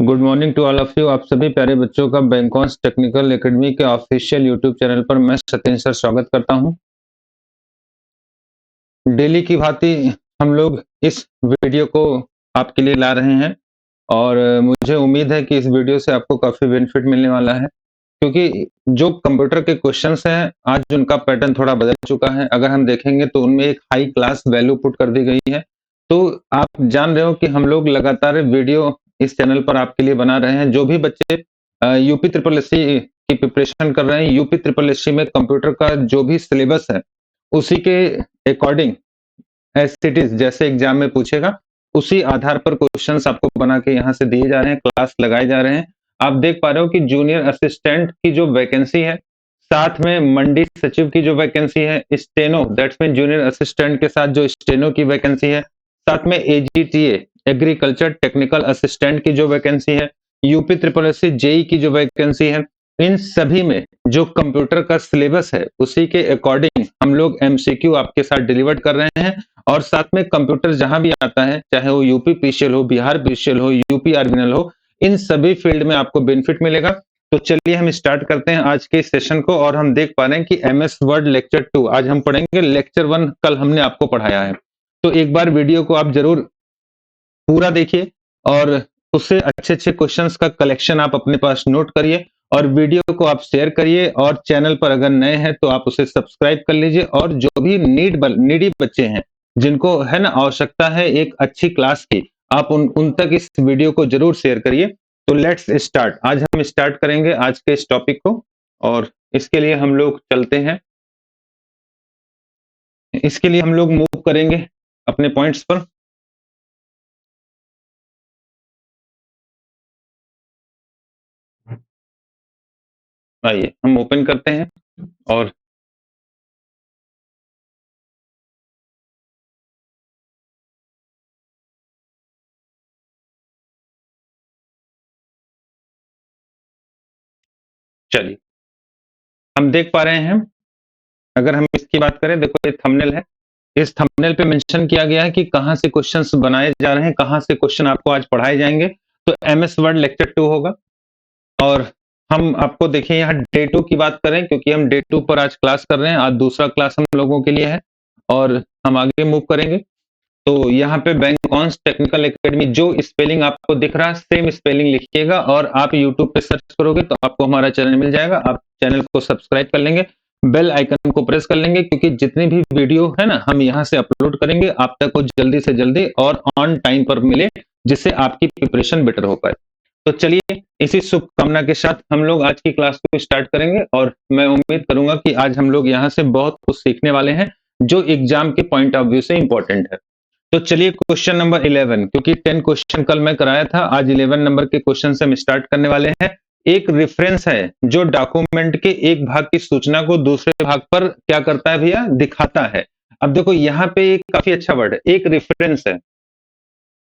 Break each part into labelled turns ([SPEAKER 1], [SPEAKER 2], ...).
[SPEAKER 1] Good morning to all of you. आप सभी प्यारे बच्चों का बैंकॉन्स टेक्निकल एकेडमी के ऑफिशियल यूट्यूब चैनल पर मैं सत्येंद्र सर स्वागत करता हूं। डेली की भांति हम लोग इस वीडियो को आपके लिए ला रहे हैं और मुझे उम्मीद है कि इस वीडियो से आपको काफी बेनिफिट मिलने वाला है, क्योंकि जो कंप्यूटर के क्वेश्चंस हैं आज उनका पैटर्न थोड़ा बदल चुका है। अगर हम देखेंगे तो उनमें एक हाई क्लास वैल्यू पुट कर दी गई है। तो आप जान रहे हो कि हम लोग लगातार वीडियो इस चैनल पर आपके लिए बना रहे हैं। जो भी बच्चे यूपी ट्रिपल एससी की प्रिपरेशन कर रहे हैं, यूपी ट्रिपल एससी में कंप्यूटर का जो भी सिलेबस है उसी के अकॉर्डिंग एज इट इज जैसे एग्जाम में पूछेगा उसी आधार पर क्वेश्चंस आपको बना के यहाँ से दिए जा रहे हैं, क्लास लगाए जा रहे हैं। आप देख पा रहे हो कि जूनियर असिस्टेंट की जो वैकेंसी है, साथ में मंडी सचिव की जो वैकेंसी है, steno that's mean junior assistant के साथ जो स्टेनो की वैकेंसी है, साथ में एजीटीए एग्रीकल्चर टेक्निकल असिस्टेंट की जो वैकेंसी है, यूपी ट्रिपल एससी जेई की जो वैकेंसी है, इन सभी में जो कंप्यूटर का सिलेबस है उसी के अकॉर्डिंग हम लोग एमसीक्यू आपके साथ डिलीवर कर रहे हैं। और साथ में कंप्यूटर जहां भी आता है, चाहे वो यूपी पीसीएल हो, बिहार पीसीएल हो, यूपी आर्बिनल हो, इन सभी फील्ड में आपको बेनिफिट मिलेगा। तो चलिए हम स्टार्ट करते हैं आज के इस सेशन को। और हम देख पा रहे हैं कि एमएस वर्ड लेक्चर 2 आज हम पढ़ेंगे। लेक्चर 1 कल हमने आपको पढ़ाया है, तो एक बार वीडियो को आप जरूर पूरा देखिए और उससे अच्छे-अच्छे क्वेश्चंस का कलेक्शन आप अपने पास नोट करिए और वीडियो को आप शेयर करिए। और चैनल पर अगर नए हैं तो आप उसे सब्सक्राइब कर लीजिए। और जो भी नीडी बच्चे हैं, जिनको है ना आवश्यकता है एक अच्छी क्लास की, आप उन तक इस वीडियो को जरूर शेयर करिए। तो लेट्स स्टार्ट। आज हम स्टार्ट करेंगे आज के इस टॉपिक को और इसके लिए हम लोग चलते हैं। इसके लिए हम लोग मूव करेंगे अपने पॉइंट्स पर। आइए हम ओपन करते हैं और चलिए हम देख पा रहे हैं। अगर हम इसकी बात करें, देखो ये थंबनेल है। इस थंबनेल पे मेंशन किया गया है कि कहां से क्वेश्चंस बनाए जा रहे हैं, कहां से क्वेश्चन आपको आज पढ़ाए जाएंगे। तो एमएस वर्ड लेक्चर 2 होगा। और हम आपको देखिए यहाँ डे 2 की बात करें, क्योंकि हम डे 2 पर आज क्लास कर रहे हैं। आज दूसरा क्लास हम लोगों के लिए है और हम आगे मूव करेंगे। तो यहाँ पे बैंकॉन्स टेक्निकल एकेडमी जो स्पेलिंग आपको दिख रहा है सेम स्पेलिंग लिखिएगा और आप यूट्यूब पे सर्च करोगे तो आपको हमारा चैनल मिल जाएगा। आप चैनल को सब्सक्राइब कर लेंगे, बेल आइकन को प्रेस कर लेंगे, क्योंकि जितनी भी वीडियो है ना हम यहाँ से अपलोड करेंगे आप तक वो जल्दी से जल्दी और ऑन टाइम पर मिले, जिससे आपकी प्रिपरेशन बेटर हो पाए। तो चलिए इसी शुभकामना के साथ हम लोग आज की क्लास को स्टार्ट करेंगे और मैं उम्मीद करूंगा कि आज हम लोग यहाँ से बहुत कुछ सीखने वाले हैं जो एग्जाम के पॉइंट ऑफ व्यू से इंपॉर्टेंट है। तो चलिए क्वेश्चन नंबर 11, क्योंकि 10 क्वेश्चन कल मैं कराया था, आज 11 नंबर के क्वेश्चन से हम स्टार्ट करने वाले हैं। एक रेफरेंस है जो डॉक्यूमेंट के एक भाग की सूचना को दूसरे भाग पर क्या करता है भैया, दिखाता है। अब देखो यहाँ पे एक काफी अच्छा वर्ड है, एक रेफरेंस है।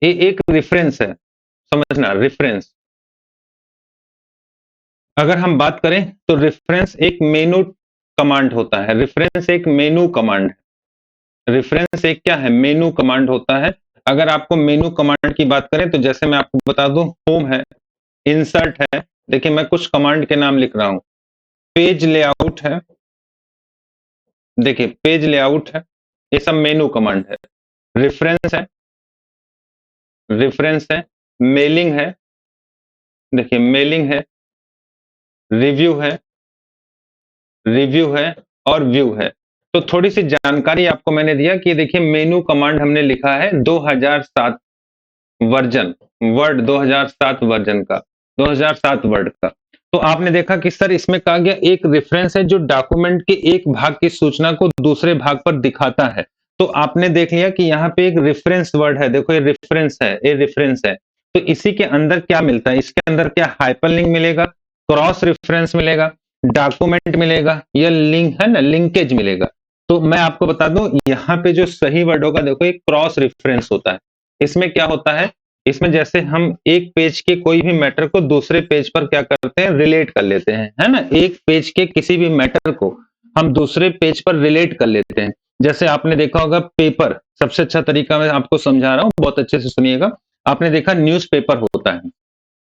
[SPEAKER 1] ये एक रेफरेंस है, समझना रेफरेंस। अगर हम बात करें तो रेफरेंस एक मेनू कमांड होता है। रेफरेंस एक मेनू कमांड है। रेफरेंस एक क्या है, मेनू कमांड होता है। अगर आपको मेनू कमांड की बात करें तो जैसे मैं आपको बता दूं, होम है, इंसर्ट है, देखिए मैं कुछ कमांड के नाम लिख रहा हूं। पेज लेआउट है, देखिए पेज लेआउट है, ये सब मेनू कमांड है। रेफरेंस है, रेफरेंस है, मेलिंग है, देखिए मेलिंग है, रिव्यू है, रिव्यू है और व्यू है। तो थोड़ी सी जानकारी आपको मैंने दिया कि देखिए मेनू कमांड हमने लिखा है 2007 वर्जन, वर्ड 2007 वर्जन का, 2007 वर्ड का। तो आपने देखा कि सर इसमें कहा गया एक रेफरेंस है जो डॉक्यूमेंट के एक भाग की सूचना को दूसरे भाग पर दिखाता है। तो आपने देख लिया कि यहाँ पे एक रेफरेंस वर्ड है, देखो ये रेफरेंस है, ये रेफरेंस है। तो इसी के अंदर क्या मिलता है, इसके अंदर क्या हाइपरलिंक मिलेगा, क्रॉस रेफरेंस मिलेगा, डॉक्यूमेंट मिलेगा, या लिंक है ना, लिंकेज मिलेगा। तो मैं आपको बता दूं यहाँ पे जो सही वर्ड होगा, देखो एक क्रॉस रेफरेंस होता है। इसमें क्या होता है, इसमें जैसे हम एक पेज के कोई भी मैटर को दूसरे पेज पर क्या करते हैं, रिलेट कर लेते हैं, है ना। एक पेज के किसी भी मैटर को हम दूसरे पेज पर रिलेट कर लेते हैं। जैसे आपने देखा होगा पेपर, सबसे अच्छा तरीका मैं आपको समझा रहा हूं, बहुत अच्छे से सुनिएगा। आपने देखा न्यूज़पेपर होता है,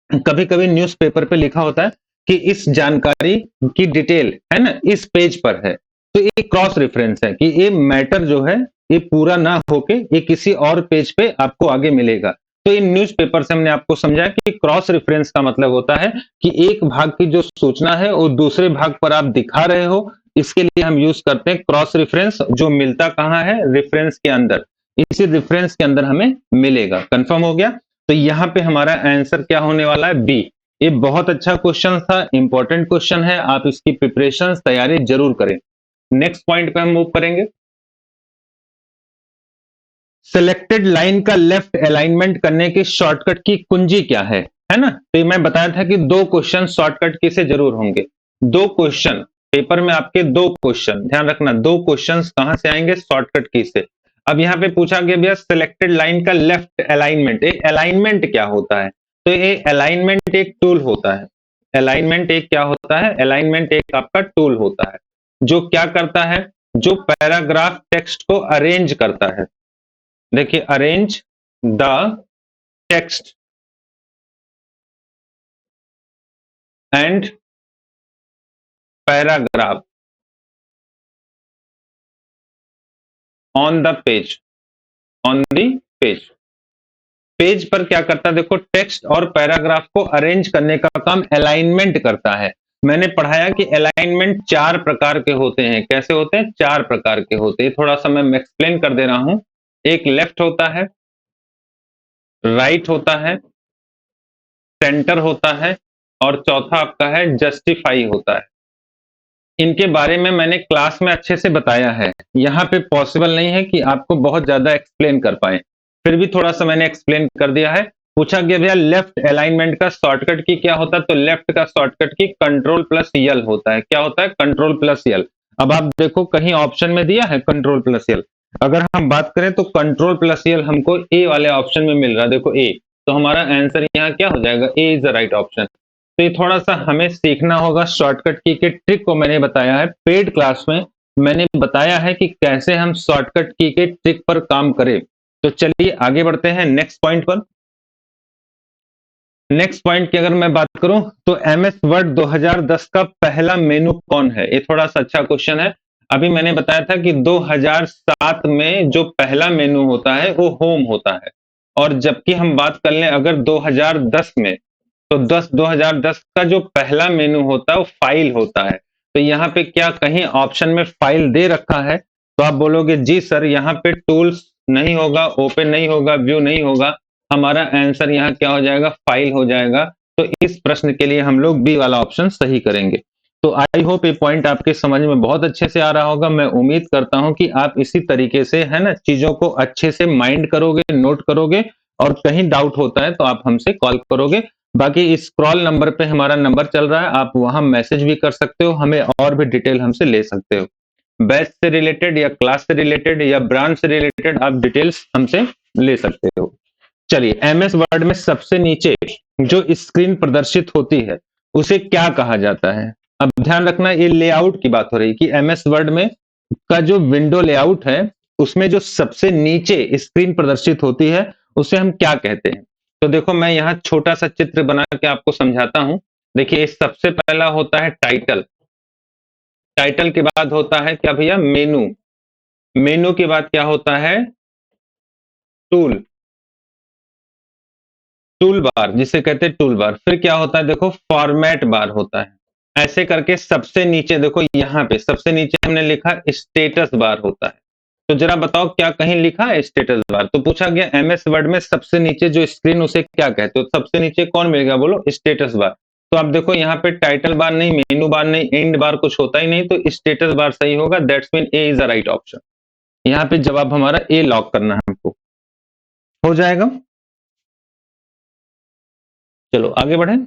[SPEAKER 1] कभी-कभी न्यूज़पेपर पे लिखा होता है कि इस जानकारी की डिटेल है ना इस पेज पर है। तो ये क्रॉस रेफरेंस है कि ये मैटर जो है ये पूरा ना होके ये किसी और पेज पे आपको आगे मिलेगा। तो इन न्यूज़पेपर से हमने आपको समझाया कि क्रॉस रेफरेंस का मतलब होता है कि एक भाग की जो सूचना है वो दूसरे भाग पर आप दिखा रहे हो, इसके लिए हम यूज़ करते हैं क्रॉस रेफरेंस जो मिलता कहाँ है? रेफरेंस के अंदर। इसी रेफरेंस के अंदर हमें मिलेगा। कन्फर्म हो गया? तो यहाँ पे हमारा आंसर क्या होने वाला है? बी। ये बहुत अच्छा क्वेश्चन था, इंपॉर्टेंट क्वेश्चन है, आप इसकी प्रिपरेशन तैयारी जरूर करें। नेक्स्ट पॉइंट पे हम मूव करेंगे। सिलेक्टेड लाइन का लेफ्ट अलाइनमेंट करने की शॉर्टकट की कुंजी क्या है ना? तो मैं बताया था कि दो क्वेश्चन शॉर्टकट की से जरूर होंगे। दो क्वेश्चन पेपर में आपके दो क्वेश्चन, ध्यान रखना, दो क्वेश्चन कहां से आएंगे? शॉर्टकट की से। अब यहाँ पे पूछा गया भैया सिलेक्टेड लाइन का लेफ्ट अलाइनमेंट, ये अलाइनमेंट क्या होता है? तो ये अलाइनमेंट एक टूल होता है। अलाइनमेंट एक क्या होता है? अलाइनमेंट एक आपका टूल होता है जो क्या करता है? जो पैराग्राफ टेक्स्ट को अरेंज करता है। देखिए, arrange the text and paragraph on the page, on the page. Page पर क्या करता है? देखो, टेक्स्ट और पैराग्राफ को अरेंज करने का काम अलाइनमेंट करता है। मैंने पढ़ाया कि अलाइनमेंट चार प्रकार के होते हैं। कैसे होते हैं? चार प्रकार के होते हैं। थोड़ा सा मैं एक्सप्लेन कर दे रहा हूं। एक लेफ्ट होता है, राइट होता है, सेंटर होता है और चौथा आपका है जस्टिफाई होता है। इनके बारे में मैंने क्लास में अच्छे से बताया है। यहाँ पे पॉसिबल नहीं है कि आपको बहुत ज्यादा एक्सप्लेन कर पाए, फिर भी थोड़ा सा मैंने एक्सप्लेन कर दिया है। पूछा गया भैया लेफ्ट अलाइनमेंट का शॉर्टकट की क्या होता है? तो लेफ्ट का शॉर्टकट की कंट्रोल प्लस यल होता है। क्या होता है? कंट्रोल प्लस यल। अब आप देखो कहीं ऑप्शन में दिया है कंट्रोल प्लस यल। अगर हम बात करें तो कंट्रोल प्लस यल हमको ए वाले ऑप्शन में मिल रहा है। देखो ए, तो हमारा आंसर यहाँ क्या हो जाएगा? ए इज द राइट ऑप्शन। तो ये थोड़ा सा हमें सीखना होगा शॉर्टकट की के ट्रिक को मैंने बताया है पेड क्लास में। मैंने बताया है कि कैसे हम शॉर्टकट की के ट्रिक पर काम करें। तो चलिए आगे बढ़ते हैं नेक्स्ट पॉइंट पर। नेक्स्ट पॉइंट की अगर मैं बात करूं तो एमएस वर्ड 2010 का पहला मेनू कौन है? ये थोड़ा सा अच्छा क्वेश्चन है। अभी मैंने बताया था कि 2007 में जो पहला मेनू होता है वो होम होता है, और जबकि हम बात कर लें अगर 2010 में, तो 2010 का जो पहला मेनू होता है वो फाइल होता है। तो यहाँ पे क्या कहीं ऑप्शन में फाइल दे रखा है? तो आप बोलोगे जी सर यहाँ पे टूल्स नहीं होगा, ओपन नहीं होगा, व्यू नहीं होगा। हमारा आंसर यहाँ क्या हो जाएगा? फाइल हो जाएगा। तो इस प्रश्न के लिए हम लोग बी वाला ऑप्शन सही करेंगे। तो आई होप ये पॉइंट आपके समझ में बहुत अच्छे से आ रहा होगा। मैं उम्मीद करता हूं कि आप इसी तरीके से है ना चीजों को अच्छे से माइंड करोगे, नोट करोगे, और कहीं डाउट होता है तो आप हमसे कॉल करोगे। बाकी इस स्क्रॉल नंबर पे हमारा नंबर चल रहा है, आप वहां मैसेज भी कर सकते हो, हमें और भी डिटेल हमसे ले सकते हो। बैच से रिलेटेड या क्लास से रिलेटेड या ब्रांच से रिलेटेड आप डिटेल्स हमसे ले सकते हो। चलिए, एमएस वर्ड में सबसे नीचे जो स्क्रीन प्रदर्शित होती है उसे क्या कहा जाता है? अब ध्यान रखना, ये लेआउट की बात हो रही है कि एमएस वर्ड में का जो विंडो लेआउट है उसमें जो सबसे नीचे स्क्रीन प्रदर्शित होती है उसे हम क्या कहते हैं? तो देखो मैं यहाँ छोटा सा चित्र बना के आपको समझाता हूं। देखिए, सबसे पहला होता है टाइटल। टाइटल के बाद होता है क्या भैया? मेनू। मेनू के बाद क्या होता है? टूल। टूल बार जिसे कहते हैं टूल बार। फिर क्या होता है? देखो फॉर्मेट बार होता है। ऐसे करके सबसे नीचे देखो, यहाँ पे सबसे नीचे हमने लिखा स्टेटस बार होता है। तो जरा बताओ क्या कहीं लिखा है स्टेटस बार? तो पूछा गया एमएस वर्ड में सबसे नीचे जो स्क्रीन उसे क्या कहते हो? सबसे नीचे कौन मिलेगा? बोलो स्टेटस बार। तो आप देखो यहाँ पे टाइटल बार नहीं, मेनू बार नहीं, एंड बार कुछ होता ही नहीं, तो स्टेटस बार सही होगा। That's mean A is the right option. यहाँ पे जवाब हमारा ए लॉक करना है हमको। हो जाएगा। चलो आगे बढ़े।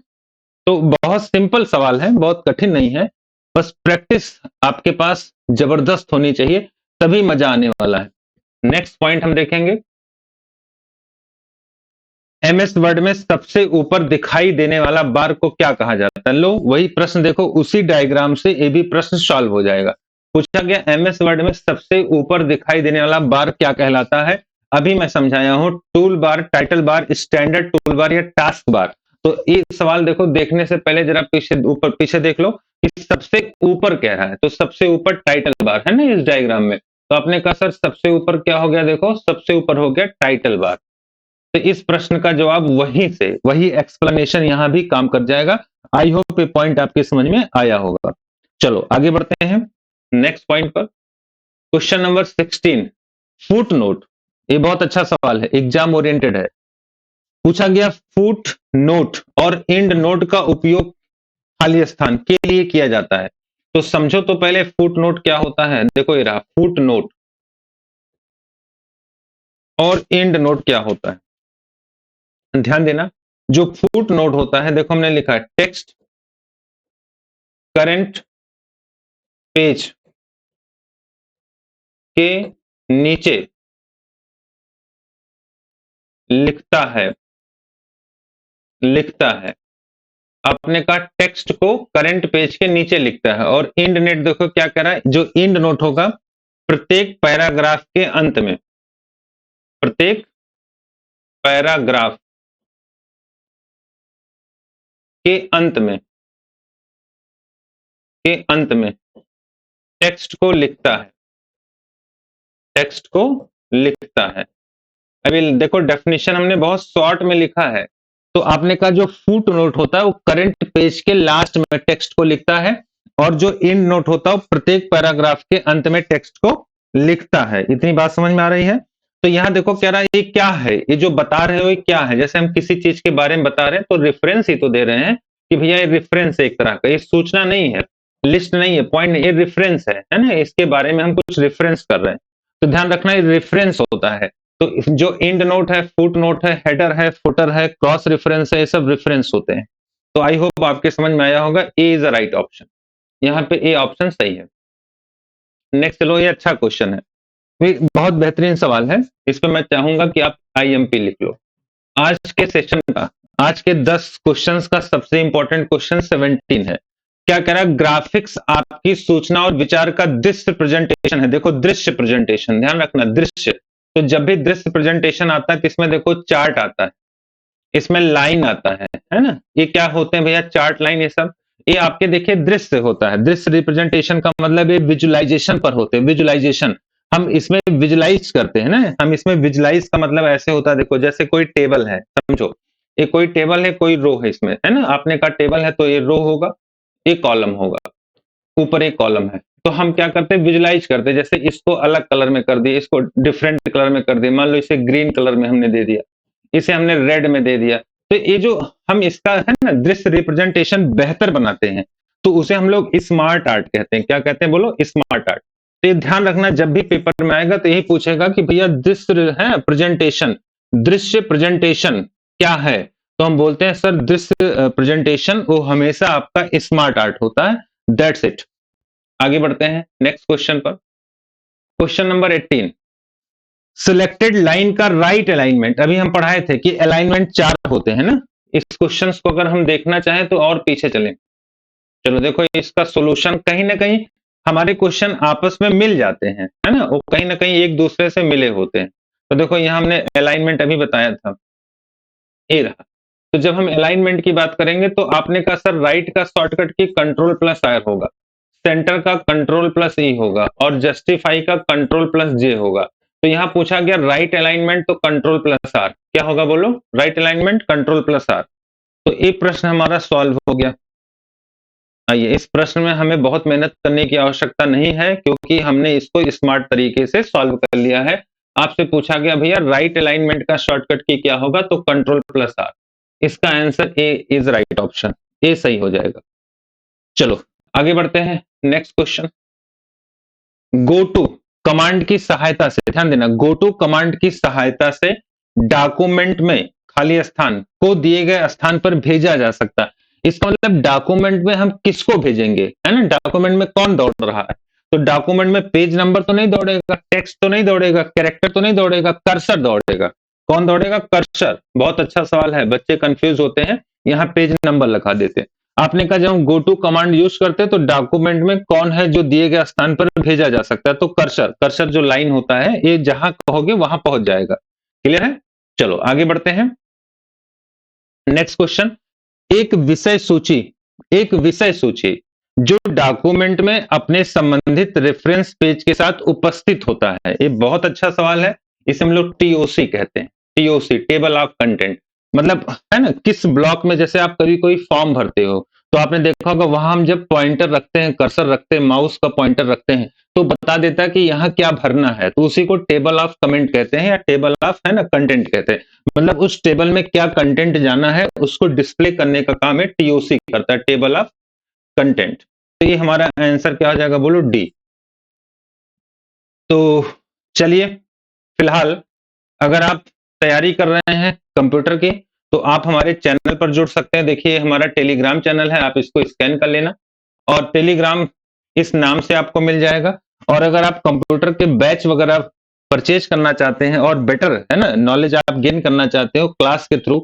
[SPEAKER 1] तो बहुत सिंपल सवाल है, बहुत कठिन नहीं है। बस प्रैक्टिस आपके पास जबरदस्त होनी चाहिए, तभी मजा आने वाला है। नेक्स्ट पॉइंट हम देखेंगे। एमएस वर्ड में सबसे ऊपर दिखाई देने वाला बार को क्या कहा जाता है? लो वही प्रश्न देखो, उसी डायग्राम से ये भी प्रश्न सॉल्व हो जाएगा। पूछा गया एमएस वर्ड में सबसे ऊपर दिखाई देने वाला बार क्या कहलाता है? अभी मैं समझाया हूं, tool bar, title bar, standard tool bar या टास्क बार। तो ये सवाल देखो, देखने से पहले जरा पीछे ऊपर पीछे देख लो कि सबसे ऊपर क्या है। तो सबसे ऊपर टाइटल बार है ना इस डायग्राम में। तो आपने कहा सर सबसे ऊपर क्या हो गया, देखो सबसे ऊपर हो गया टाइटल बार। तो इस प्रश्न का जवाब वहीं से वही एक्सप्लेनेशन यहां भी काम कर जाएगा। आई होप ये पॉइंट आपके समझ में आया होगा। चलो आगे बढ़ते हैं नेक्स्ट पॉइंट पर। Question number 16, foot note. ये बहुत अच्छा सवाल है, एग्जाम ओरिएंटेड है। पूछा गया फुट नोट और एंड नोट का उपयोग खाली स्थान के लिए किया जाता है। तो समझो तो पहले फुट नोट क्या होता है। देखो ये रहा फुट नोट और एंड नोट क्या होता है, ध्यान देना। जो फुट नोट होता है, देखो हमने लिखा है टेक्स्ट करंट पेज के नीचे लिखता है, लिखता है। आपने कहा टेक्स्ट को करंट पेज के नीचे लिखता है। और एंड नोट देखो क्या कह रहा है, जो एंड नोट होगा प्रत्येक पैराग्राफ के अंत में, प्रत्येक पैराग्राफ के अंत में, के अंत में टेक्स्ट को लिखता है, टेक्स्ट को लिखता है। अभी देखो डेफिनेशन हमने बहुत शॉर्ट में लिखा है। तो आपने कहा जो फुट नोट होता है वो करंट पेज के लास्ट में टेक्स्ट को लिखता है, और जो एंड नोट होता है वो प्रत्येक पैराग्राफ के अंत में टेक्स्ट को लिखता है। इतनी बात समझ में आ रही है। तो यहां देखो कह रहा है ये क्या है, ये जो बता रहे हो ये क्या है। जैसे हम किसी चीज के बारे में बता रहे हैं तो रेफरेंस ही तो दे रहे हैं कि भैया ये रेफरेंस है एक तरह का, ये सूचना नहीं है, लिस्ट नहीं है, पॉइंट नहीं, ये रेफरेंस है ना। इसके बारे में हम कुछ रेफरेंस कर रहे हैं। तो ध्यान रखना ये रेफरेंस होता है। तो जो एंड नोट है, फुट नोट है, हेडर है, फुटर है, क्रॉस रेफरेंस है, ये सब रेफरेंस होते हैं। तो आई होप आपके समझ में आया होगा। ए इज द राइट ऑप्शन, यहाँ पे ए ऑप्शन सही है। नेक्स्ट चलो, ये अच्छा क्वेश्चन है, ये बहुत बेहतरीन सवाल है। इस पे मैं चाहूंगा कि आप आईएमपी लिख लो। आज के सेशन का, आज के 10 क्वेश्चंस का सबसे इंपॉर्टेंट क्वेश्चन 17 है। क्या कह रहा है, ग्राफिक्स आपकी सूचना और विचार का दृश्य प्रेजेंटेशन है। देखो दृश्य प्रेजेंटेशन, ध्यान रखना दृश्य। तो जब भी दृश्य प्रेजेंटेशन आता है तो इसमें देखो चार्ट आता है, इसमें लाइन आता है ना। ये क्या होते हैं भैया, चार्ट लाइन, ये सब ये आपके देखिए दृश्य होता है। दृश्य रिप्रेजेंटेशन का मतलब ये विजुअलाइजेशन पर होते हैं, विजुअलाइजेशन। हम इसमें विजुअलाइज करते हैं ना, हम इसमें विजुअलाइज का मतलब ऐसे होता है। देखो जैसे कोई टेबल है, समझो ये कोई टेबल है, कोई रो है इसमें, है ना। आपने कहा टेबल है तो ये रो होगा, एक कॉलम होगा, ऊपर एक कॉलम है। तो हम क्या करते हैं, विजुअलाइज करते हैं। जैसे इसको अलग कलर में कर दिया, इसको डिफरेंट कलर में कर दिया, मान लो इसे ग्रीन कलर में हमने दे दिया, इसे हमने रेड में दे दिया। तो ये जो हम इसका है ना दृश्य रिप्रेजेंटेशन बेहतर बनाते हैं, तो उसे हम लोग स्मार्ट आर्ट कहते हैं। क्या कहते हैं बोलो, स्मार्ट आर्ट। तो ये ध्यान रखना, जब भी पेपर में आएगा तो यही पूछेगा कि भैया दृश्य है प्रेजेंटेशन, दृश्य प्रेजेंटेशन क्या है। तो हम बोलते हैं सर दृश्य प्रेजेंटेशन वो हमेशा आपका स्मार्ट आर्ट होता है। That's it. आगे बढ़ते हैं नेक्स्ट क्वेश्चन पर। क्वेश्चन नंबर 18, सिलेक्टेड लाइन का राइट अलाइनमेंट। अभी हम पढ़ाए थे कि अलाइनमेंट 4 होते हैं ना। इस क्वेश्चन को अगर हम देखना चाहें तो और पीछे चलें। चलो देखो इसका सॉल्यूशन कहीं ना कहीं हमारे क्वेश्चन आपस में मिल जाते हैं, है ना, वो कहीं ना कहीं एक दूसरे से मिले होते हैं। तो देखो यहाँ हमने अलाइनमेंट अभी बताया था, ये रहा। तो जब हम अलाइनमेंट की बात करेंगे तो आपने कहा सर राइट का शॉर्टकट की कंट्रोल प्लस आर होगा, सेंटर का कंट्रोल प्लस ई होगा, और जस्टिफाई का कंट्रोल प्लस जे होगा। तो यहां पूछा गया राइट अलाइनमेंट तो कंट्रोल प्लस आर क्या होगा बोलो, right alignment control plus R. तो ये प्रश्न हमारा सॉल्व हो गया। आइए, इस प्रश्न में हमें बहुत मेहनत करने की आवश्यकता नहीं है क्योंकि हमने इसको स्मार्ट तरीके से सॉल्व कर लिया है। आपसे पूछा गया भैया राइट अलाइनमेंट का शॉर्टकट की क्या होगा, तो कंट्रोल प्लस आर। इसका answer A is right option, A सही हो जाएगा। चलो आगे बढ़ते हैं next question. Go to command की सहायता से, ध्यान देना, गो टू कमांड की सहायता से डॉक्यूमेंट में खाली स्थान को दिए गए स्थान पर भेजा जा सकता है। इसका मतलब डॉक्यूमेंट में हम किसको भेजेंगे, है ना, डॉक्यूमेंट में कौन दौड़ रहा है। तो डॉक्यूमेंट में पेज नंबर तो नहीं दौड़ेगा, टेक्स्ट तो नहीं दौड़ेगा, कैरेक्टर तो नहीं दौड़ेगा, कर्सर दौड़ेगा। कौन दौड़ेगा, कर्सर। बहुत अच्छा सवाल है, बच्चे कंफ्यूज होते हैं, यहाँ पेज नंबर लगा देते हैं। आपने कहा जब हम गो टू कमांड यूज करते हैं तो डॉक्यूमेंट में कौन है जो दिए गए स्थान पर भेजा जा सकता है, तो कर्सर। कर्सर जो लाइन होता है ये जहां कहोगे वहां पहुंच जाएगा। क्लियर है। चलो आगे बढ़ते हैं नेक्स्ट क्वेश्चन। एक विषय सूची जो डॉक्यूमेंट में अपने संबंधित रेफरेंस पेज के साथ उपस्थित होता है। ये बहुत अच्छा सवाल है। इसे हम लोग टीओसी कहते हैं। टीओसी, टेबल ऑफ कंटेंट, मतलब है ना, किस ब्लॉक में, जैसे आप कभी कोई फॉर्म भरते हो तो आपने देखा होगा वहां हम जब पॉइंटर रखते हैं, कर्सर रखते हैं, माउस का पॉइंटर रखते हैं तो बता देता है कि यहाँ क्या भरना है, तो उसी को टेबल ऑफ कमेंट कहते हैं या टेबल ऑफ, है ना, कंटेंट कहते हैं। मतलब उस टेबल में क्या कंटेंट जाना है उसको डिस्प्ले करने का काम है टीओसी करता है, टेबल ऑफ कंटेंट। तो ये हमारा आंसर क्या हो जाएगा, बोलो डी। तो चलिए, फिलहाल अगर आप तैयारी कर रहे हैं कंप्यूटर की तो आप हमारे चैनल पर जुड़ सकते हैं। देखिए हमारा टेलीग्राम चैनल है, आप इसको स्कैन कर लेना और टेलीग्राम इस नाम से आपको मिल जाएगा। और अगर आप कंप्यूटर के बैच वगैरह परचेज करना चाहते हैं और बेटर, है ना, नॉलेज आप गेन करना चाहते हो क्लास के थ्रू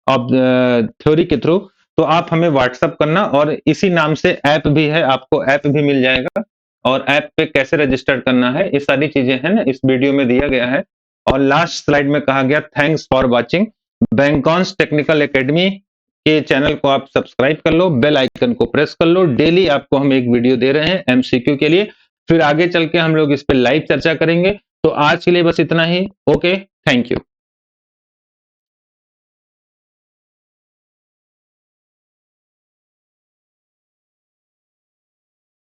[SPEAKER 1] और थ्योरी के थ्रू, तो आप हमें व्हाट्सअप करना। और इसी नाम से ऐप भी है, आपको ऐप भी मिल जाएगा। और ऐप पे कैसे रजिस्टर करना है ये सारी चीजें है ना इस वीडियो में दिया गया है। और लास्ट स्लाइड में कहा गया थैंक्स फॉर वाचिंग। बैंकॉन्स टेक्निकल एकेडमी के चैनल को आप सब्सक्राइब कर लो, बेल आइकन को प्रेस कर लो। डेली आपको हम एक वीडियो दे रहे हैं एमसीक्यू के लिए, फिर आगे चल के हम लोग इस पे लाइव चर्चा करेंगे। तो आज के लिए बस इतना ही। Okay, thank you.